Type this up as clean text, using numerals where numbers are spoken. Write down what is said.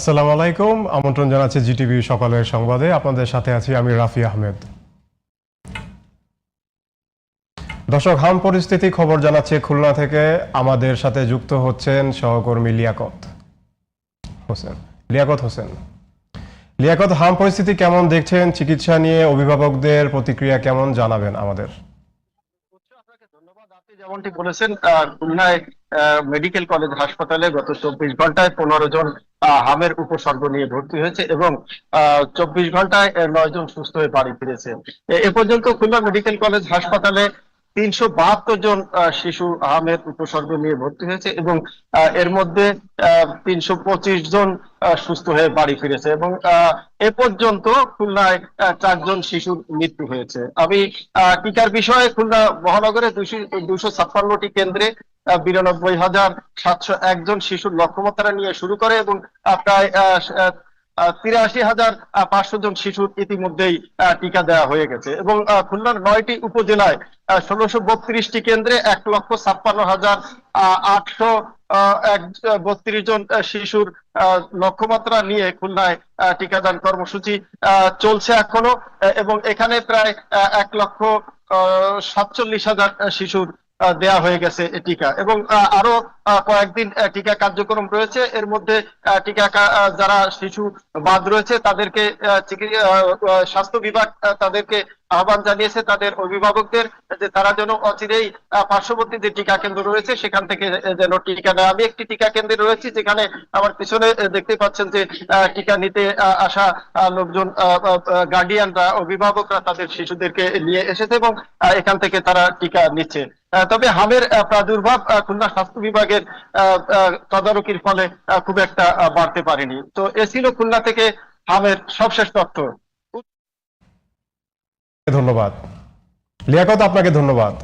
আসসালামু আলাইকুম, আমন্ত্রণ জানাচ্ছি জিটিভি সকালের সংবাদে। আপনাদের সাথে আছি আমি রাফি আহমেদ। দর্শক, হাম পরিস্থিতি খবর জানাচ্ছে খুলনা থেকে। আমাদের সাথে যুক্ত হচ্ছেন সহকর্মী লিয়াকত হোসেন। লিয়াকত, হাম পরিস্থিতি কেমন দেখছেন? চিকিৎসা নিয়ে অভিভাবকদের প্রতিক্রিয়া কেমন জানাবেন আমাদের। আপনাকে ধন্যবাদ। আপনি যেমনটি বলেছেন, খুলনায় মেডিকেল কলেজ হাসপাতালে গত 24 ঘন্টায় 15 জন হামের উপসর্গ নিয়ে ভর্তি হয়েছে এবং 24 ঘন্টায় 9 জন সুস্থ হয়ে বাড়ি ফিরেছে। এ পর্যন্ত খুলনা মেডিকেল কলেজ হাসপাতালে 372 জন শিশু হামের উপসর্গ নিয়ে ভর্তি হয়েছে এবং এর মধ্যে 325 জন সুস্থ হয়ে বাড়ি ফিরেছে এবং এ পর্যন্ত খুলনায় 4 জন শিশুর মৃত্যু হয়েছে। আমি টিকার বিষয়ে খুলনা মহানগরে 256টি কেন্দ্রে 92,701 জন শিশুর লক্ষ্যমাত্রা নিয়ে শুরু করে এবং প্রায় 83,500 জন শিশুর ইতিমধ্যেই টিকা দেওয়া হয়ে গেছে এবং খুলনার 9টি উপজেলায় 1632টি কেন্দ্রে 1,56,832 জন শিশুর লক্ষ্যমাত্রা নিয়ে খুলনায় টিকাদান কর্মসূচি চলছে এখনো এবং এখানে প্রায় 1,47,000 শিশুর দেয়া হয়ে গেছে টিকা এবং আরো কয়েকদিন টিকা কার্যক্রম রয়েছে। এর মধ্যে টিকা যারা শিশু বাদ রয়েছে তাদেরকে স্বাস্থ্য বিভাগ তাদেরকে আহ্বান জানিয়েছে তাদের অভিভাবকদের যে তারা যেন অচিরেই পার্শ্ববর্তী যে টিকা কেন্দ্র রয়েছে সেখান থেকে যেন টিকা নেয়। আমি একটি টিকা কেন্দ্রে রয়েছি যেখানে আমার পিছনে দেখতে পাচ্ছেন যে টিকা নিতে আসা লোকজন, গার্ডিয়ানরা, অভিভাবকরা তাদের শিশুদেরকে নিয়ে এসেছে এবং এখান থেকে তারা টিকা নিচ্ছে। তবে হামের প্রাদুর্ভাব খুলনা স্বাস্থ্য বিভাগের তদারকির ফলে খুব একটা বাড়তে পারেনি। তো এ ছিল খুলনা থেকে হামের সবশেষ তথ্য। ধন্যবাদ লিয়াকত, আপনাকে ধন্যবাদ।